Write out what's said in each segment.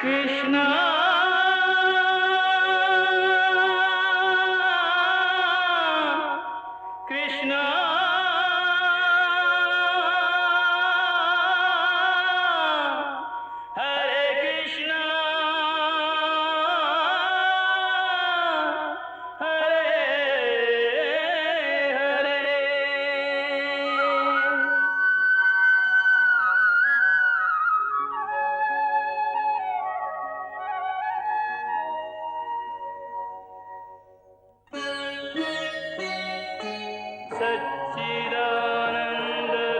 कृष्णा कृष्णा हरे कृष्णा हरे हरे।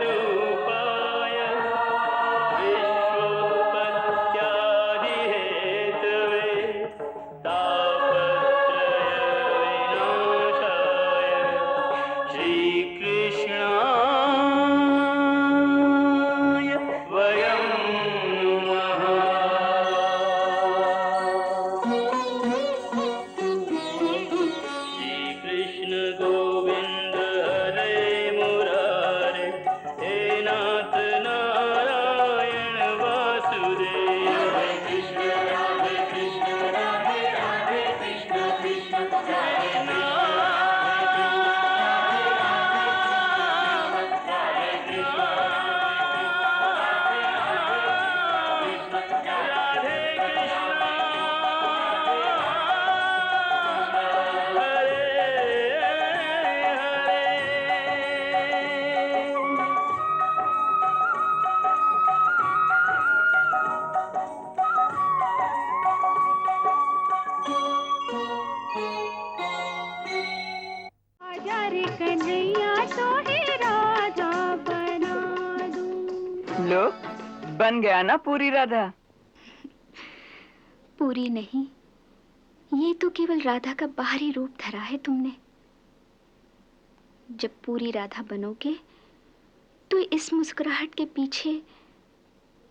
सच्चिदानन्दरूपाय विश्वोत्पत्त्यादिहेतवे तापत्रयविनाशाय श्रीकृष्णाय वयं नमः। श्रीकृष्ण गोविन्द हरे मुरारे, हे नाथ नारायण वासुदेव। हरे कृष्ण राधे राधे कृष्ण कृष्ण कृष्ण राधे कृष्ण राधे आजा रे कन्हैया तो है राजा बना दूं। लो, बन गया ना पूरी राधा। पूरी नहीं, ये तो केवल राधा का बाहरी रूप धरा है तुमने। जब पूरी राधा बनोगे तो इस मुस्कुराहट के पीछे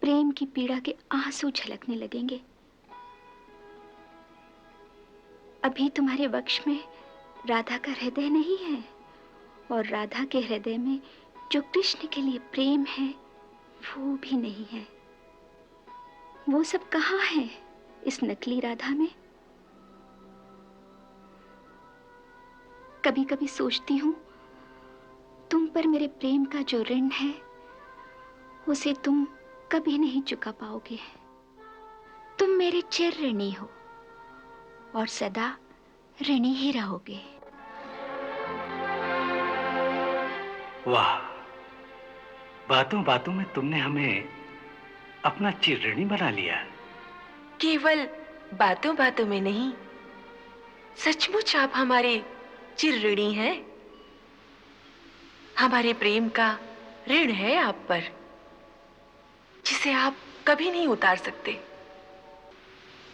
प्रेम की पीड़ा के आंसू झलकने लगेंगे। अभी तुम्हारे वक्ष में राधा का हृदय नहीं है, और राधा के हृदय में जो कृष्ण के लिए प्रेम है वो भी नहीं है। वो सब कहाँ है इस नकली राधा में? कभी कभी सोचती हूँ तुम पर मेरे प्रेम का जो ऋण है उसे तुम कभी नहीं चुका पाओगे। तुम मेरे चिर ऋणी हो और सदा ऋणी ही रहोगे। वाह, बातों बातों में तुमने हमें अपना चिरऋणी बना लिया। केवल बातों बातों में नहीं, सचमुच आप हमारे चिरऋणी हैं। हमारे प्रेम का ऋण है आप पर, जिसे आप कभी नहीं उतार सकते।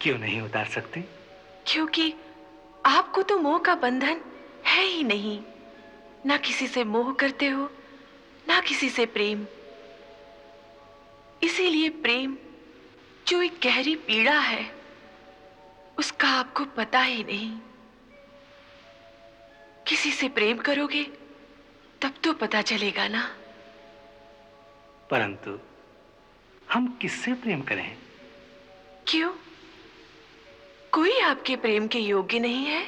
क्यों नहीं उतार सकते? क्योंकि आपको तो मोह का बंधन है ही नहीं। ना किसी से मोह करते हो, ना किसी से प्रेम। इसीलिए प्रेम जो एक गहरी पीड़ा है, उसका आपको पता ही नहीं। किसी से प्रेम करोगे तब तो पता चलेगा ना। परंतु हम किससे प्रेम करें? क्यों? कोई आपके प्रेम के योग्य नहीं है?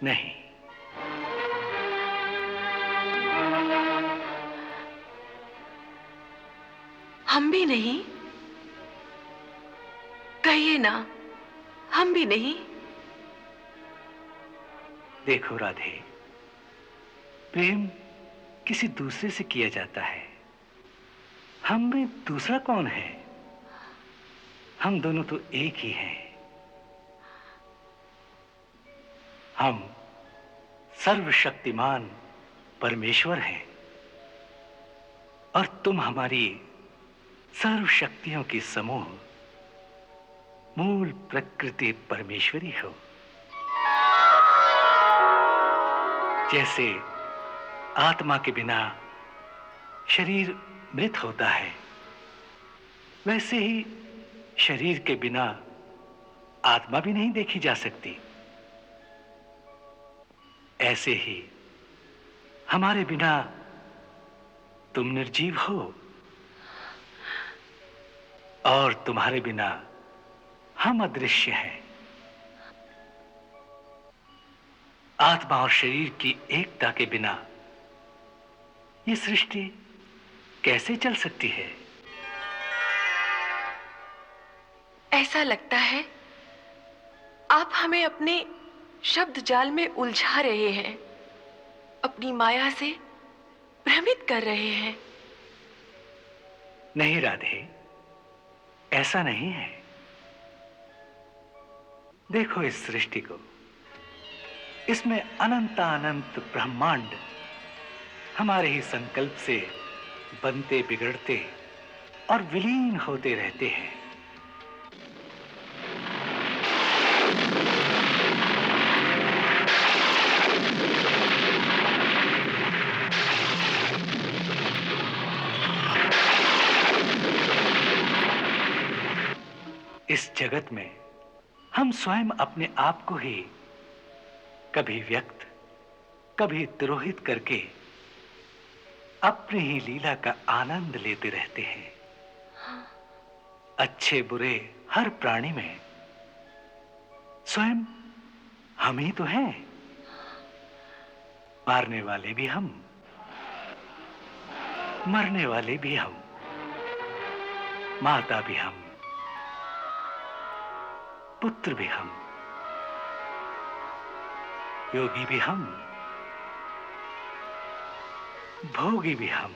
नहीं। हम भी नहीं? कहिए ना, हम भी नहीं। देखो राधे, प्रेम किसी दूसरे से किया जाता है। हम में दूसरा कौन है? हम दोनों तो एक ही हैं। हम सर्वशक्तिमान परमेश्वर हैं और तुम हमारी सर्व शक्तियों की समूह मूल प्रकृति परमेश्वरी हो। जैसे आत्मा के बिना शरीर मृत होता है, वैसे ही शरीर के बिना आत्मा भी नहीं देखी जा सकती। ऐसे ही हमारे बिना तुम निर्जीव हो। और तुम्हारे बिना हम अदृश्य हैं। आत्मा और शरीर की एकता के बिना ये सृष्टि कैसे चल सकती है? ऐसा लगता है आप हमें अपने शब्द जाल में उलझा रहे हैं, अपनी माया से भ्रमित कर रहे हैं। नहीं राधे, ऐसा नहीं है। देखो इस सृष्टि को, इसमें अनंत ब्रह्मांड हमारे ही संकल्प से बनते बिगड़ते और विलीन होते रहते हैं। इस जगत में हम स्वयं अपने आप को ही कभी व्यक्त, कभी तिरोहित करके अपनी ही लीला का आनंद लेते रहते हैं। अच्छे बुरे हर प्राणी में स्वयं हम ही तो हैं। मारने वाले भी हम, मरने वाले भी हम, माता भी हम, पुत्र भी हम, योगी भी हम, भोगी भी हम,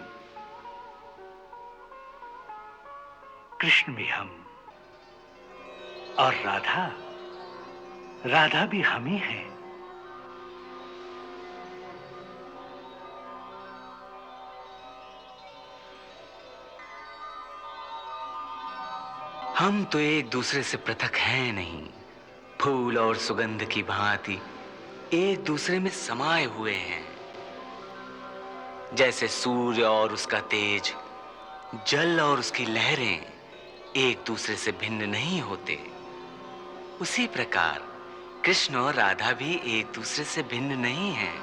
कृष्ण भी हम, और राधा भी हम ही हैं। हम तो एक दूसरे से पृथक हैं नहीं, फूल और सुगंध की भांति एक दूसरे में समाये हुए हैं। जैसे सूर्य और उसका तेज, जल और उसकी लहरें एक दूसरे से भिन्न नहीं होते, उसी प्रकार कृष्ण और राधा भी एक दूसरे से भिन्न नहीं हैं।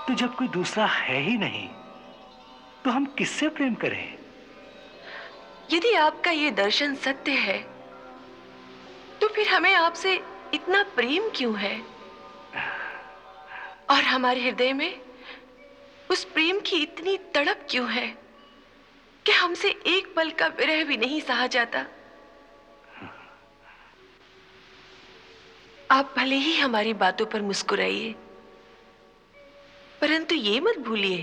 तो जब कोई दूसरा है ही नहीं, तो हम किससे प्रेम करें? यदि आपका ये दर्शन सत्य है, तो फिर हमें आपसे इतना प्रेम क्यों है? और हमारे हृदय में उस प्रेम की इतनी तड़प क्यों है कि हमसे एक पल का विरह भी नहीं सहा जाता? आप भले ही हमारी बातों पर मुस्कुराइए, परंतु ये मत भूलिए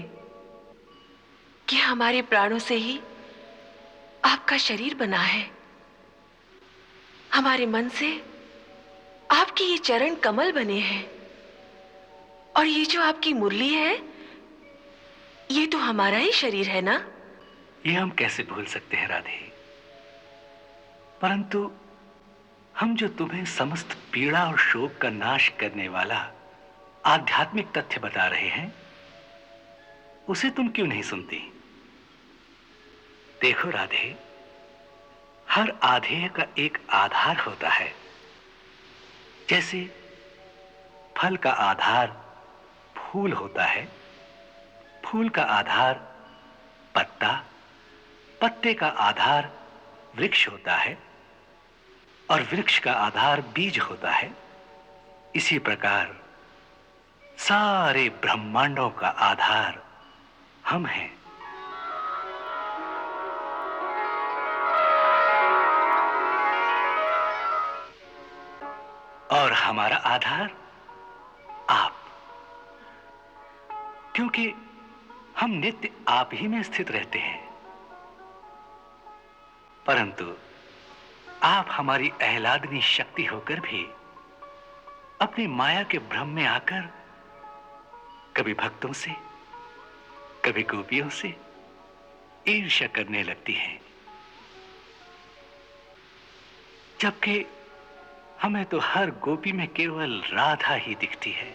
कि हमारे प्राणों से ही आपका शरीर बना है। हमारे मन से आपके ये चरण कमल बने हैं, और ये जो आपकी मुरली है, ये तो हमारा ही शरीर है ना? ये हम कैसे भूल सकते हैं राधे? परंतु हम जो तुम्हें समस्त पीड़ा और शोक का नाश करने वाला आध्यात्मिक तथ्य बता रहे हैं, उसे तुम क्यों नहीं सुनती? देखो राधे, हर आधेय का एक आधार होता है। जैसे फल का आधार फूल होता है, फूल का आधार पत्ता, पत्ते का आधार वृक्ष होता है, और वृक्ष का आधार बीज होता है। इसी प्रकार सारे ब्रह्मांडों का आधार हम हैं। और हमारा आधार आप, क्योंकि हम नित्य आप ही में स्थित रहते हैं। परंतु आप हमारी आह्लादनी शक्ति होकर भी अपनी माया के भ्रम में आकर कभी भक्तों से, कभी गोपियों से ईर्ष्या करने लगती हैं, जबकि हमें तो हर गोपी में केवल राधा ही दिखती है।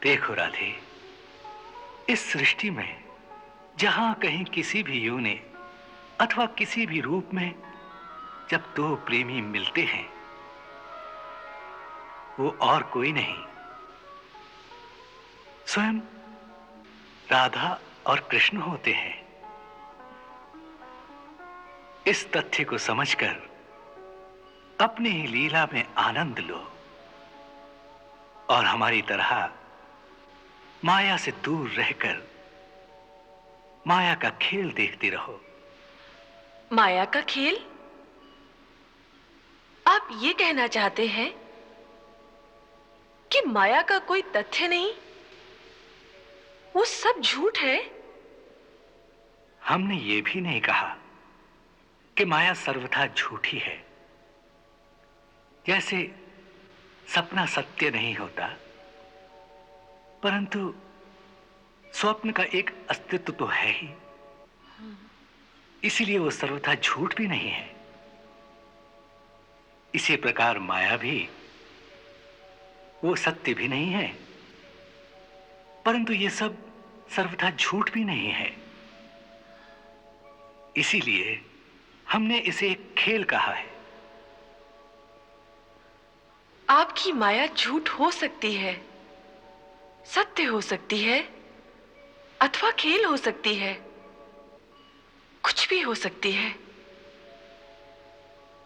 देखो राधे, इस सृष्टि में जहां कहीं किसी भी योनि अथवा किसी भी रूप में जब दो प्रेमी मिलते हैं, वो और कोई नहीं, स्वयं राधा और कृष्ण होते हैं। इस तथ्य को समझकर अपनी ही लीला में आनंद लो और हमारी तरह माया से दूर रहकर माया का खेल देखते रहो। माया का खेल? आप ये कहना चाहते हैं कि माया का कोई तथ्य नहीं, वो सब झूठ है? हमने ये भी नहीं कहा कि माया सर्वथा झूठी है। जैसे सपना सत्य नहीं होता, परंतु स्वप्न का एक अस्तित्व तो है ही, इसीलिए वो सर्वथा झूठ भी नहीं है। इसी प्रकार माया भी वो सत्य भी नहीं है, परंतु ये सब सर्वथा झूठ भी नहीं है। इसीलिए हमने इसे एक खेल कहा है। आपकी माया झूठ हो सकती है, सत्य हो सकती है, अथवा खेल हो सकती है, कुछ भी हो सकती है,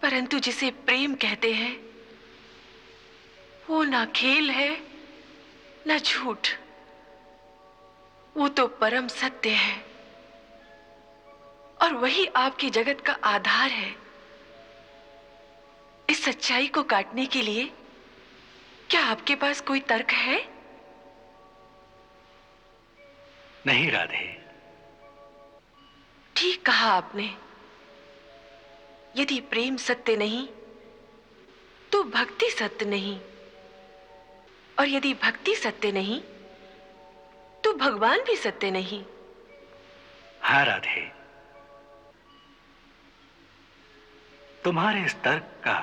परंतु जिसे प्रेम कहते हैं वो ना खेल है ना झूठ, वो तो परम सत्य है और वही आपके जगत का आधार है। इस सच्चाई को काटने के लिए क्या आपके पास कोई तर्क है? नहीं राधे। ठीक कहा आपने। यदि प्रेम सत्य नहीं तो भक्ति सत्य नहीं, और यदि भक्ति सत्य नहीं तो भगवान भी सत्य नहीं। हाँ राधे, तुम्हारे इस तर्क का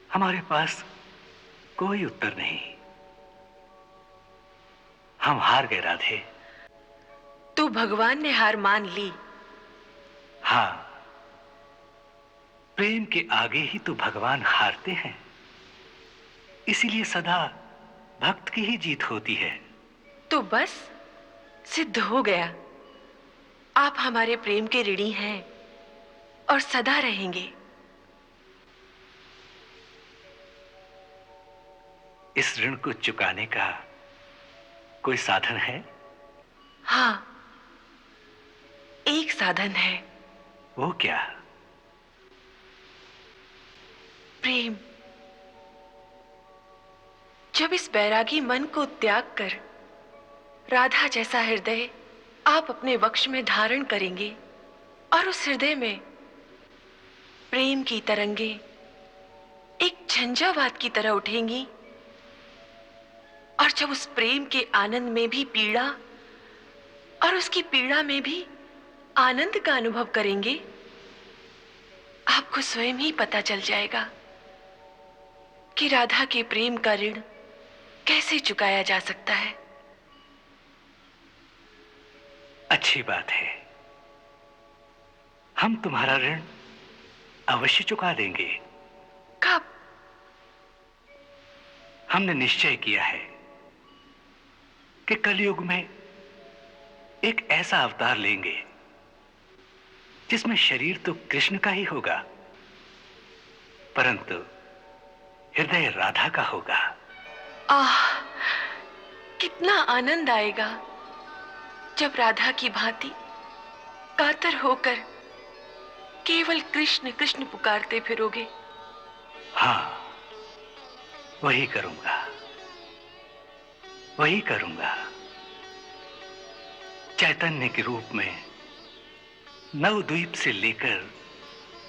हमारे पास कोई उत्तर नहीं। हम हार गए राधे। तो भगवान ने हार मान ली? हाँ, प्रेम के आगे ही तो भगवान हारते हैं, इसीलिए सदा भक्त की ही जीत होती है। तो बस सिद्ध हो गया, आप हमारे प्रेम के ऋणी हैं और सदा रहेंगे। इस ऋण को चुकाने का कोई साधन है? हाँ, एक साधन है। वो क्या? प्रेम। जब इस बैरागी मन को त्याग कर राधा जैसा हृदय आप अपने वक्ष में धारण करेंगे और उस हृदय में प्रेम की तरंगे एक झंझावात की तरह उठेंगी, और जब उस प्रेम के आनंद में भी पीड़ा और उसकी पीड़ा में भी आनंद का अनुभव करेंगे, आपको स्वयं ही पता चल जाएगा कि राधा के प्रेम का ऋण कैसे चुकाया जा सकता है। अच्छी बात है, हम तुम्हारा ऋण अवश्य चुका देंगे। कब? हमने निश्चय किया है कि कलयुग में एक ऐसा अवतार लेंगे जिसमें शरीर तो कृष्ण का ही होगा, परंतु हृदय राधा का होगा। आह, कितना आनंद आएगा जब राधा की भांति कातर होकर केवल कृष्ण कृष्ण पुकारते फिरोगे। हाँ, वही करूंगा, वही करूंगा। चैतन्य के रूप में नवद्वीप से लेकर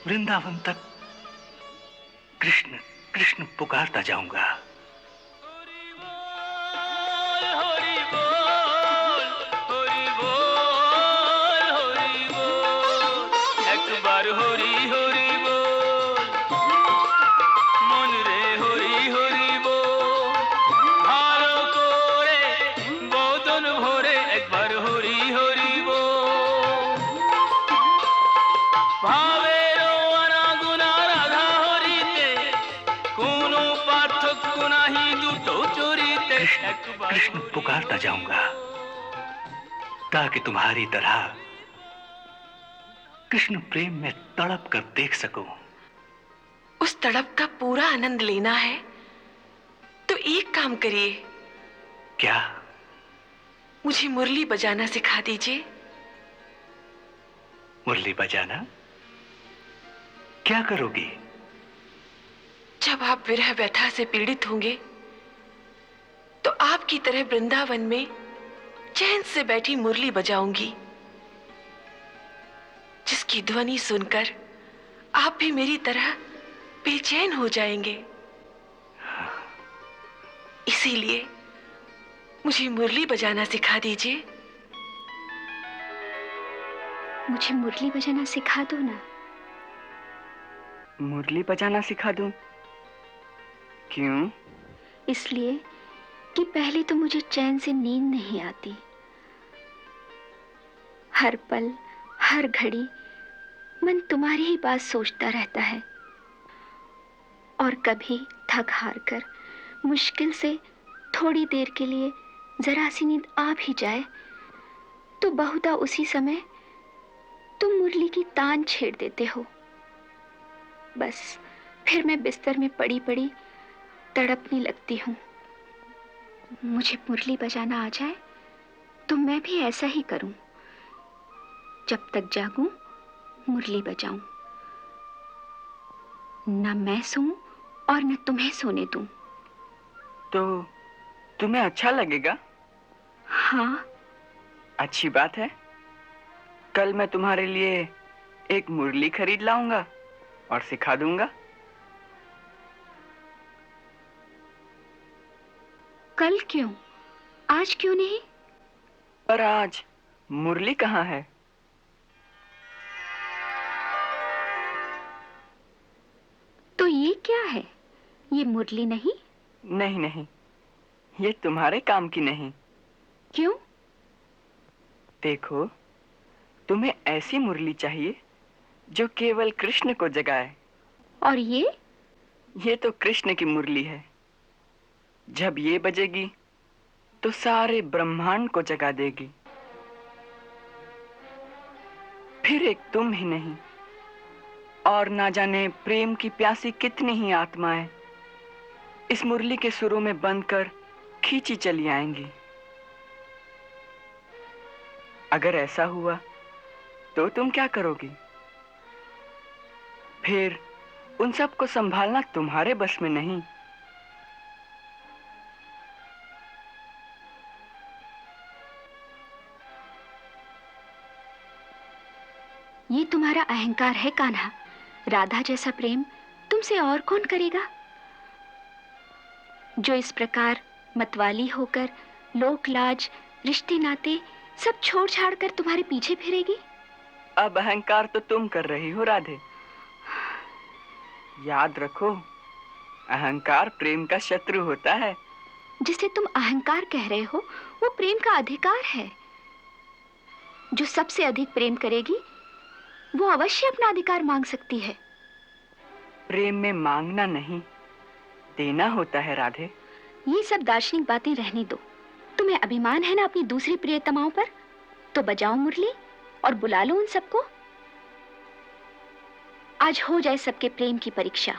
वृंदावन तक कृष्ण कृष्ण पुकारता जाऊंगा। भावेरो अनागुना राधा हरिते कोनो कृष्ण कृष्ण पुकारता जाऊंगा, ताकि तुम्हारी तरह कृष्ण प्रेम में तड़प कर देख सकूं। उस तड़प का पूरा आनंद लेना है तो एक काम करिए, क्या? मुझे मुरली बजाना सिखा दीजिए। मुरली बजाना? क्या करोगी? जब आप विरह व्यथा से पीड़ित होंगे तो आपकी तरह वृंदावन में चैन से बैठी मुरली बजाऊंगी, जिसकी ध्वनि सुनकर आप भी मेरी तरह बेचैन हो जाएंगे। इसीलिए मुझे मुरली बजाना सिखा दीजिए। मुझे मुरली बजाना सिखा दो ना। मुरली बजाना सिखा दूं? क्यों? इसलिए कि पहले तो मुझे चैन से नींद नहीं आती। हर पल हर घड़ी मन तुम्हारी ही बात सोचता रहता है, और कभी थक हार कर मुश्किल से थोड़ी देर के लिए जरा सी नींद आ भी जाए तो बहुधा उसी समय तुम मुरली की तान छेड़ देते हो। बस फिर मैं बिस्तर में पड़ी पड़ी तड़पने लगती हूँ। मुझे मुरली बजाना आ जाए तो मैं भी ऐसा ही करूं, जब तक जागूं मुरली बजाऊं, न मैं सोऊं और न तुम्हें सोने दूं। तो तुम्हें अच्छा लगेगा? हाँ। अच्छी बात है। कल मैं तुम्हारे लिए एक मुरली खरीद लाऊंगा और सिखा दूंगा। कल क्यों? आज क्यों नहीं? पर आज मुरली कहाँ है? तो ये क्या है? ये मुरली नहीं? नहीं नहीं, ये तुम्हारे काम की नहीं। क्यों? देखो, तुम्हें ऐसी मुरली चाहिए जो केवल कृष्ण को जगाए। और ये तो कृष्ण की मुरली है। जब ये बजेगी तो सारे ब्रह्मांड को जगा देगी। फिर एक तुम ही नहीं, और ना जाने प्रेम की प्यासी कितनी ही आत्माएं इस मुरली के सुरों में बंद कर खींची चली आएंगी। अगर ऐसा हुआ तो तुम क्या करोगी? फिर उन सब को संभालना तुम्हारे बस में नहीं। ये तुम्हारा अहंकार है कान्हा। राधा जैसा प्रेम तुमसे और कौन करेगा, जो इस प्रकार मतवाली होकर लोक लाज रिश्ते नाते सब छोड़ छाड़ कर तुम्हारे पीछे फिरेगी। अब अहंकार तो तुम कर रही हो राधे। याद रखो, अहंकार प्रेम का शत्रु होता है। जिसे तुम अहंकार कह रहे हो वो प्रेम का अधिकार है। जो सबसे अधिक प्रेम करेगी वो अवश्य अपना अधिकार मांग सकती है। प्रेम में मांगना नहीं, देना होता है राधे। ये सब दार्शनिक बातें रहने दो। तुम्हें अभिमान है ना अपनी दूसरी प्रियतमाओं पर, तो बजाओ मुरली और बुला लो उन सबको। आज हो जाए सबके प्रेम की परीक्षा।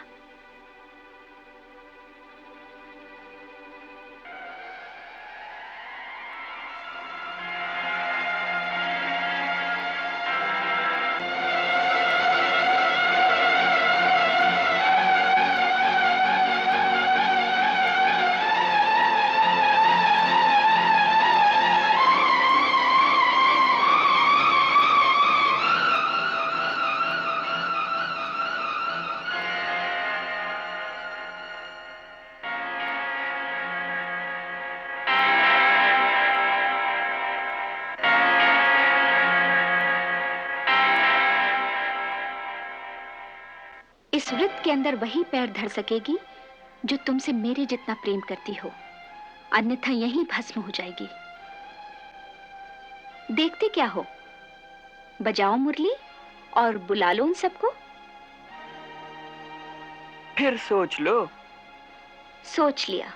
इस वृत्त के अंदर वही पैर धर सकेगी जो तुमसे मेरे जितना प्रेम करती हो, अन्यथा यहीं भस्म हो जाएगी। देखते क्या हो? बजाओ मुरली और बुला लो उन सबको। फिर सोच लो। सोच लिया।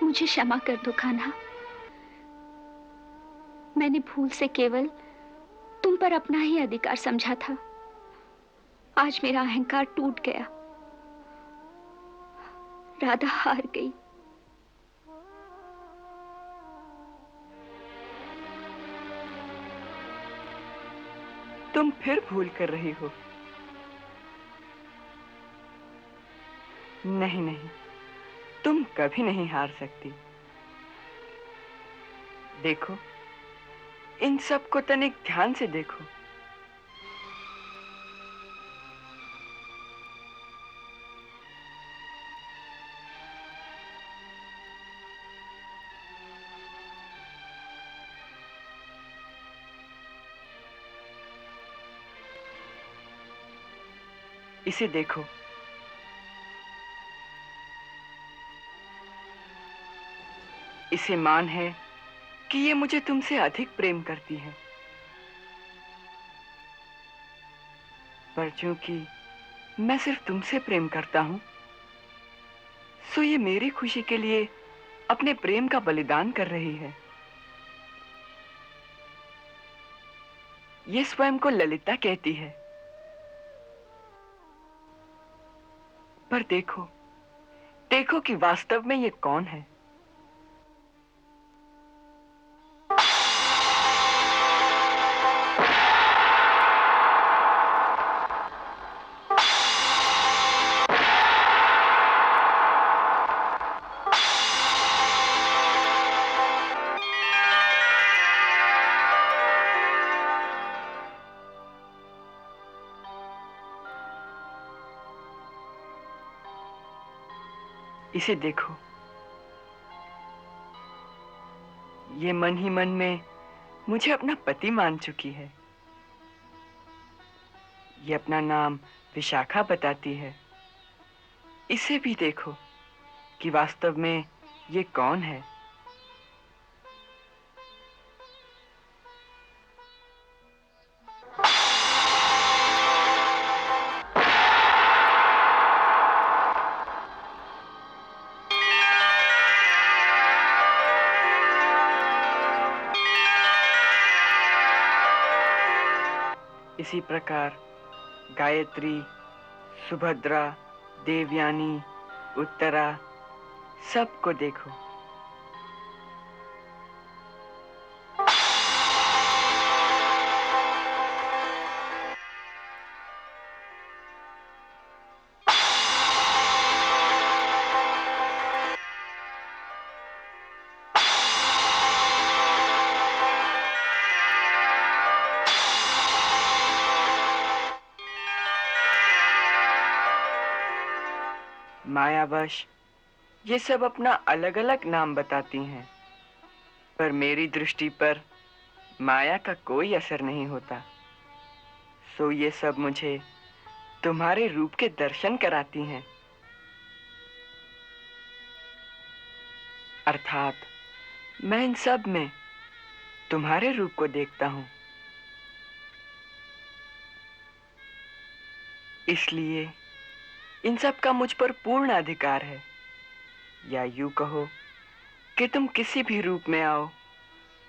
मुझे क्षमा कर दो कान्हा। मैंने भूल से केवल तुम पर अपना ही अधिकार समझा था। आज मेरा अहंकार टूट गया। राधा हार गई। तुम फिर भूल कर रही हो। नहीं नहीं, तुम कभी नहीं हार सकती। देखो, इन सब को तनिक ध्यान से देखो। इसे देखो। इसे मान है कि ये मुझे तुमसे अधिक प्रेम करती है, पर चूंकि मैं सिर्फ तुमसे प्रेम करता हूं, सो ये मेरी खुशी के लिए अपने प्रेम का बलिदान कर रही है। ये स्वयं को ललिता कहती है। पर देखो, देखो कि वास्तव में ये कौन है। इसे देखो। ये मन ही मन में मुझे अपना पति मान चुकी है। ये अपना नाम विशाखा बताती है। इसे भी देखो कि वास्तव में ये कौन है। इसी प्रकार गायत्री, सुभद्रा, देवयानी, उत्तरा, सबको देखो। मायावश ये सब अपना अलग-अलग नाम बताती हैं, पर मेरी दृष्टि पर माया का कोई असर नहीं होता। सो ये सब मुझे तुम्हारे रूप के दर्शन कराती हैं। अर्थात मैं इन सब में तुम्हारे रूप को देखता हूं। इसलिए इन सब का मुझ पर पूर्ण अधिकार है, या यूं कहो कि तुम किसी भी रूप में आओ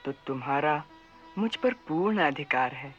तो तुम्हारा मुझ पर पूर्ण अधिकार है।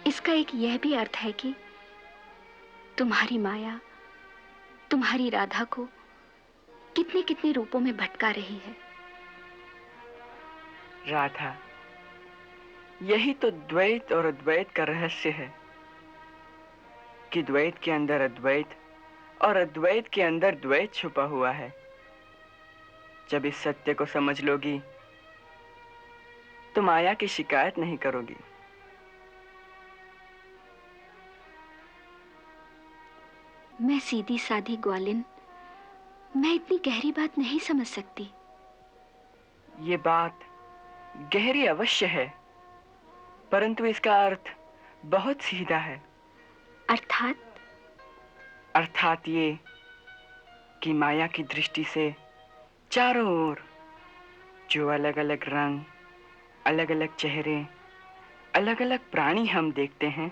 इसका एक यह भी अर्थ है कि तुम्हारी माया तुम्हारी राधा को कितने कितने रूपों में भटका रही है। राधा, यही तो द्वैत और अद्वैत का रहस्य है कि द्वैत के अंदर अद्वैत और अद्वैत के अंदर द्वैत छुपा हुआ है। जब इस सत्य को समझ लोगी तो माया की शिकायत नहीं करोगी। मैं सीधी सादी ग्वालिन मैं इतनी गहरी बात नहीं समझ सकती। ये बात गहरी अवश्य है, परंतु इसका अर्थ बहुत सीधा है। अर्थात? अर्थात ये कि माया की दृष्टि से चारों ओर जो अलग अलग रंग, अलग अलग चेहरे, अलग अलग प्राणी हम देखते हैं,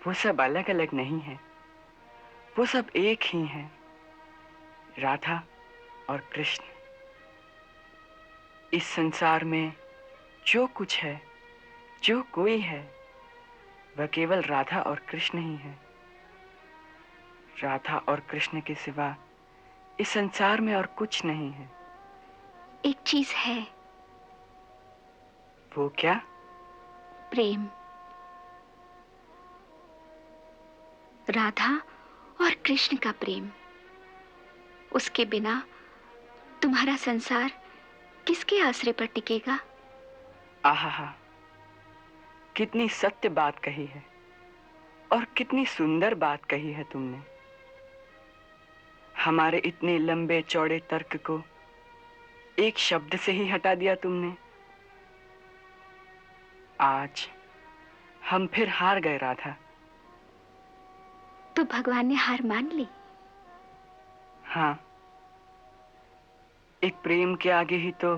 वो सब अलग अलग नहीं है, वो सब एक ही हैं, राधा और कृष्ण। इस संसार में जो कुछ है, जो कोई है, वह केवल राधा और कृष्ण ही है। राधा और कृष्ण के सिवा इस संसार में और कुछ नहीं है। एक चीज है। वो क्या? प्रेम। राधा और कृष्ण का प्रेम। उसके बिना तुम्हारा संसार किसके आश्रय पर टिकेगा? आहा, कितनी सत्य बात कही है और कितनी सुंदर बात कही है तुमने। हमारे इतने लंबे चौड़े तर्क को एक शब्द से ही हटा दिया तुमने। आज हम फिर हार गए राधा। तो भगवान ने हार मान ली? हाँ, एक प्रेम के आगे ही तो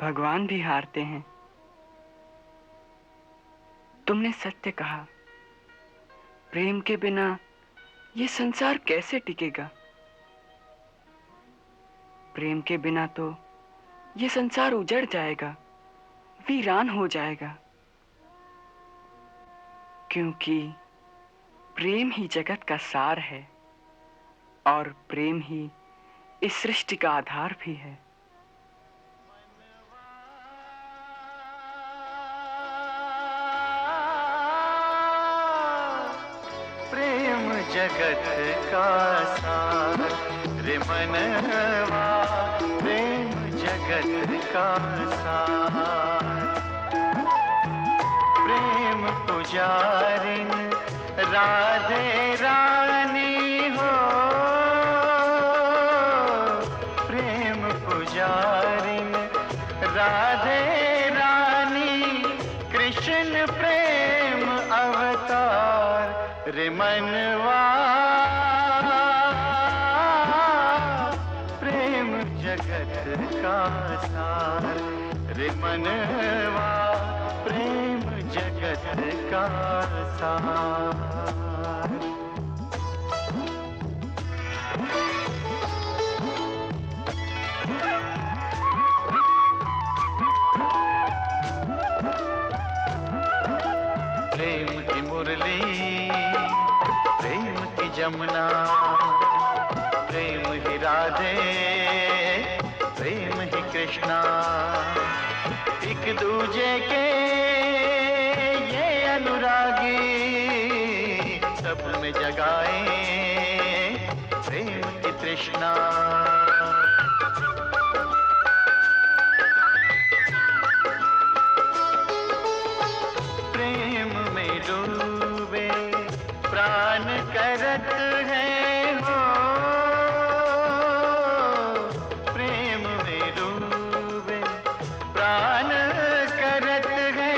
भगवान भी हारते हैं। तुमने सत्य कहा, प्रेम के बिना ये संसार कैसे टिकेगा? प्रेम के बिना तो ये संसार उजड़ जाएगा, वीरान हो जाएगा। क्योंकि प्रेम ही जगत का सार है और प्रेम ही इस सृष्टि का आधार भी है। प्रेम जगत का सार रे मनवा, प्रेम जगत का सार। प्रेम पुजारिन राधे रानी हो, प्रेम पुजारिन राधे रानी, कृष्ण प्रेम अवतार रे मनवा। प्रेम जगत का सार रे मनवा, प्रेम जगत का सार। प्रेम की मुरली, प्रेम की जमुना, प्रेम ही राधे, प्रेम ही कृष्णा। एक दूजे के ये अनुरागी, सब में जगाए प्रेम की तृष्णा। प्रेम में डूबे प्राण करत है हो, प्रेम में डूबे प्राण करत है,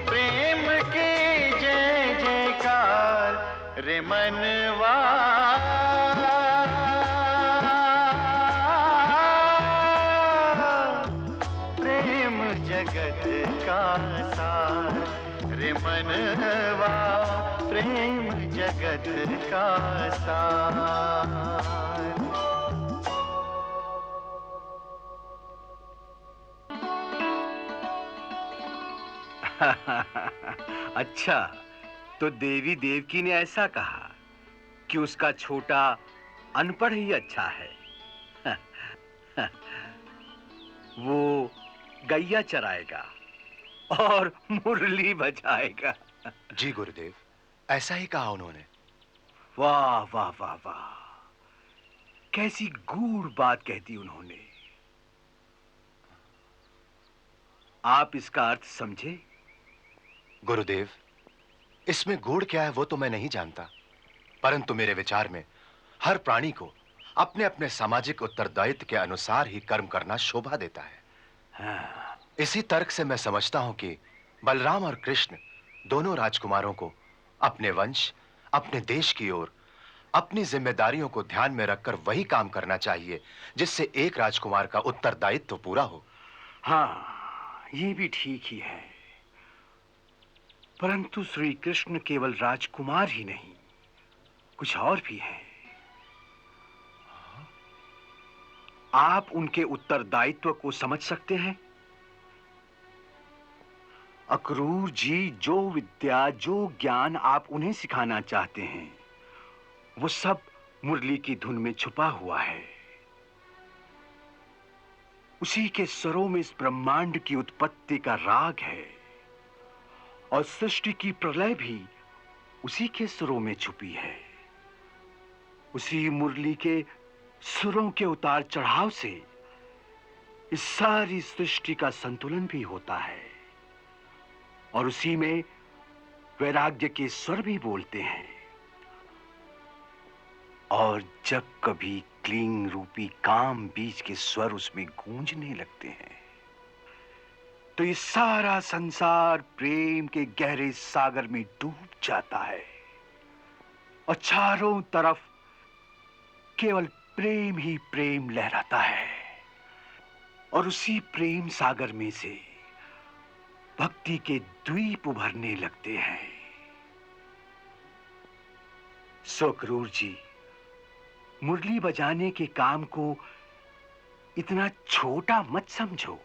प्रेम की जय जयकार रे मनवा। प्रेम जगत का सार रे मनवा, प्रेम जगत का सार। अच्छा, तो देवी देवकी ने ऐसा कहा कि उसका छोटा अनपढ़ ही अच्छा है। वो गैया चराएगा और मुरली बजाएगा। जी गुरुदेव, ऐसा ही कहा उन्होंने। वाह वाह वाह वाह, कैसी गूढ़ बात कह दी उन्होंने। आप इसका अर्थ समझे? गुरुदेव, इसमें गूढ़ क्या है वो तो मैं नहीं जानता, परंतु मेरे विचार में हर प्राणी को अपने अपने सामाजिक उत्तरदायित्व के अनुसार ही कर्म करना शोभा देता है। हाँ। इसी तर्क से मैं समझता हूं कि बलराम और कृष्ण दोनों राजकुमारों को अपने वंश, अपने देश की ओर, अपनी जिम्मेदारियों को ध्यान में रखकर वही काम करना चाहिए जिससे एक राजकुमार का उत्तरदायित्व पूरा हो। हाँ, ये भी ठीक ही है। परंतु श्री कृष्ण केवल राजकुमार ही नहीं, कुछ और भी है। आप उनके उत्तरदायित्व को समझ सकते हैं? अक्रूर जी, जो विद्या, जो ज्ञान आप उन्हें सिखाना चाहते हैं, वो सब मुरली की धुन में छुपा हुआ है। उसी के स्वरों में इस ब्रह्मांड की उत्पत्ति का राग है और सृष्टि की प्रलय भी उसी के सुरों में छुपी है। उसी मुरली के सुरों के उतार चढ़ाव से इस सारी सृष्टि का संतुलन भी होता है और उसी में वैराग्य के स्वर भी बोलते हैं। और जब कभी क्लीं रूपी काम बीज के स्वर उसमें गूंजने लगते हैं तो ये सारा संसार प्रेम के गहरे सागर में डूब जाता है और चारों तरफ केवल प्रेम ही प्रेम लहराता है। और उसी प्रेम सागर में से भक्ति के द्वीप उभरने लगते हैं। सो अक्रूर जी, मुरली बजाने के काम को इतना छोटा मत समझो।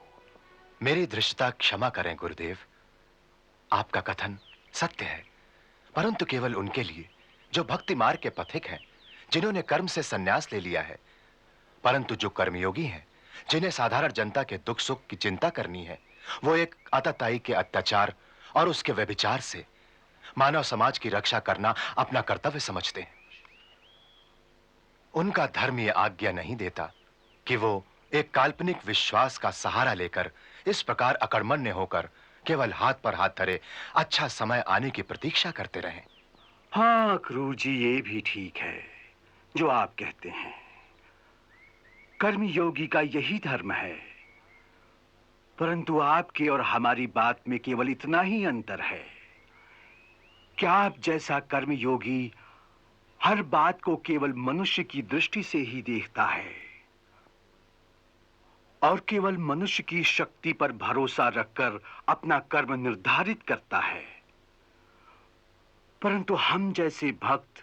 मेरी दृष्टता क्षमा करें गुरुदेव, आपका कथन सत्य है, परंतु केवल उनके लिए जो भक्ति मार्ग के पथिक हैं, जिन्होंने कर्म से संन्यास ले लिया है। परंतु जो कर्मयोगी हैं, जिन्हें साधारण जनता के दुख सुख की चिंता करनी है, वो एक आतताई के अत्याचार और उसके व्यभिचार से मानव समाज की रक्षा करना अपना कर्तव्य समझते हैं। उनका धर्म ये आज्ञा नहीं देता कि वो एक काल्पनिक विश्वास का सहारा लेकर इस प्रकार अकर्मण्य होकर केवल हाथ पर हाथ धरे अच्छा समय आने की प्रतीक्षा करते रहें। हाँ अक्रूर जी, ये भी ठीक है जो आप कहते हैं। कर्मयोगी का यही धर्म है, परंतु आपके और हमारी बात में केवल इतना ही अंतर है कि आप जैसा कर्मयोगी हर बात को केवल मनुष्य की दृष्टि से ही देखता है और केवल मनुष्य की शक्ति पर भरोसा रखकर अपना कर्म निर्धारित करता है। परंतु हम जैसे भक्त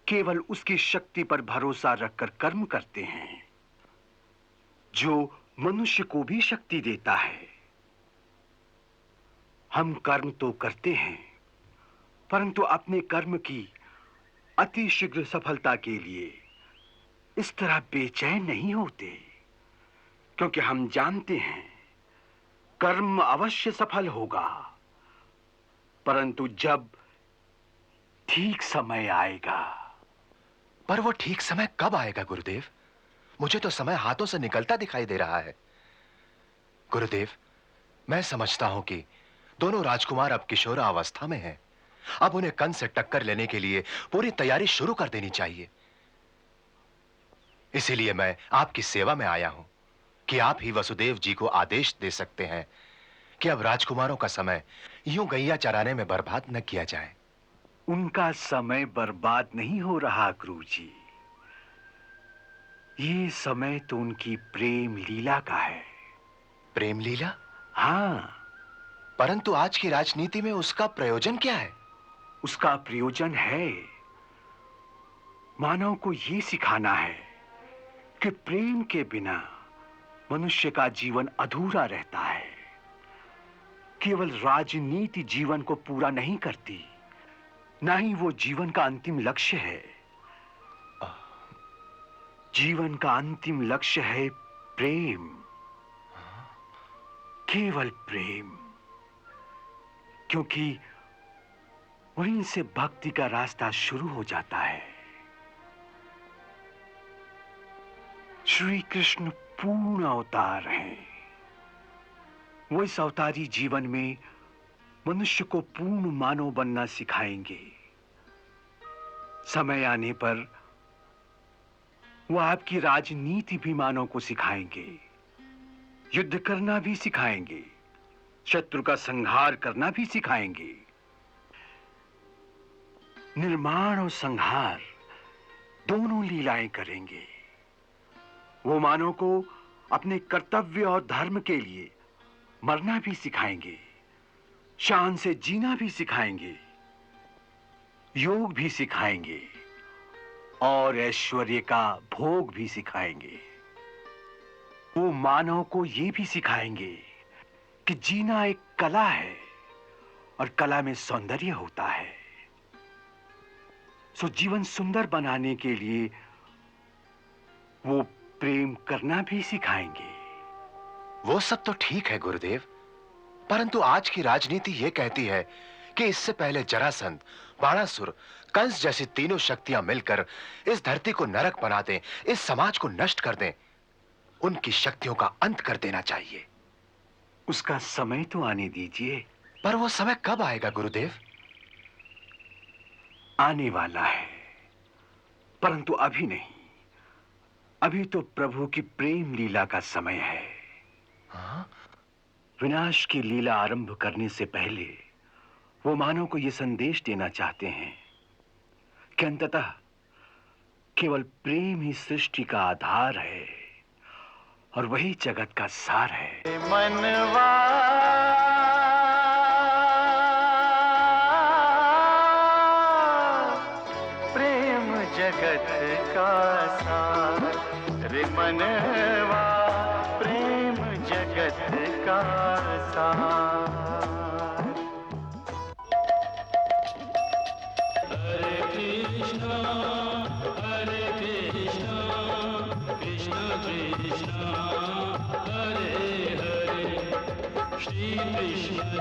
केवल उसकी शक्ति पर भरोसा रखकर कर्म करते हैं जो मनुष्य को भी शक्ति देता है। हम कर्म तो करते हैं, परंतु अपने कर्म की अति शीघ्र सफलता के लिए इस तरह बेचैन नहीं होते, क्योंकि हम जानते हैं कर्म अवश्य सफल होगा, परंतु जब ठीक समय आएगा। पर वो ठीक समय कब आएगा गुरुदेव? मुझे तो समय हाथों से निकलता दिखाई दे रहा है। गुरुदेव, मैं समझता हूं कि दोनों राजकुमार अब किशोरावस्था में हैं। अब उन्हें कंस से टक्कर लेने के लिए पूरी तैयारी शुरू कर देनी चाहिए। इसीलिए मैं आपकी सेवा में आया हूं कि आप ही वसुदेव जी को आदेश दे सकते हैं कि अब राजकुमारों का समय यूं गैया चराने में बर्बाद न किया जाए। उनका समय बर्बाद नहीं हो रहा अक्रूर जी, ये समय तो उनकी प्रेम लीला का है। प्रेम लीला? हाँ, परंतु आज की राजनीति में उसका प्रयोजन क्या है? उसका प्रयोजन है मानव को यह सिखाना है कि प्रेम के बिना मनुष्य का जीवन अधूरा रहता है। केवल राजनीति जीवन को पूरा नहीं करती, ना ही वो जीवन का अंतिम लक्ष्य है। जीवन का अंतिम लक्ष्य है प्रेम, केवल प्रेम, क्योंकि वहीं से भक्ति का रास्ता शुरू हो जाता है। श्री कृष्ण पूर्ण अवतार हैं। वो इस अवतारी जीवन में मनुष्य को पूर्ण मानव बनना सिखाएंगे। समय आने पर वो आपकी राजनीति भी मानव को सिखाएंगे, युद्ध करना भी सिखाएंगे, शत्रु का संहार करना भी सिखाएंगे। निर्माण और संहार दोनों लीलाएं करेंगे। वो मानव को अपने कर्तव्य और धर्म के लिए मरना भी सिखाएंगे, शान से जीना भी सिखाएंगे, योग भी सिखाएंगे और ऐश्वर्य का भोग भी सिखाएंगे। वो मानव को ये भी सिखाएंगे कि जीना एक कला है और कला में सौंदर्य होता है। सो जीवन सुंदर बनाने के लिए वो प्रेम करना भी सिखाएंगे। वो सब तो ठीक है गुरुदेव, परंतु आज की राजनीति ये कहती है कि इससे पहले जरासंध, बाणासुर, कंस जैसी तीनों शक्तियां मिलकर इस धरती को नरक बना दें, इस समाज को नष्ट कर दें, उनकी शक्तियों का अंत कर देना चाहिए। उसका समय तो आने दीजिए। पर वो समय कब आएगा गुरुदेव? आने वाला है, परंतु अभी नहीं। अभी तो प्रभु की प्रेम लीला का समय है। हाँ? विनाश की लीला आरंभ करने से पहले वो मानव को यह संदेश देना चाहते हैं कि अंततः केवल प्रेम ही सृष्टि का आधार है और वही जगत का सार है। मनवा प्रेम जगत का सार, रे मनवा प्रेम जगत का सार।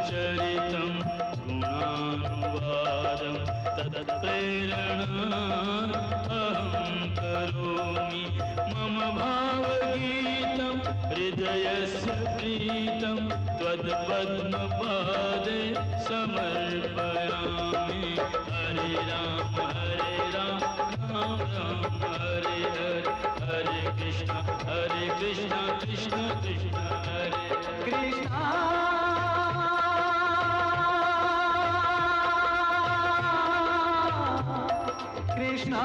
चरितं गुणानुवादं तत्प्रेरणा अहं करोमि। मम भावगीतं हृदयस्य प्रीतं त्वत्पद्मपादे समर्पयामि। हरे राम राम राम हरे हरे, हरे कृष्ण कृष्ण कृष्ण हरे कृष्ण। कृष्णा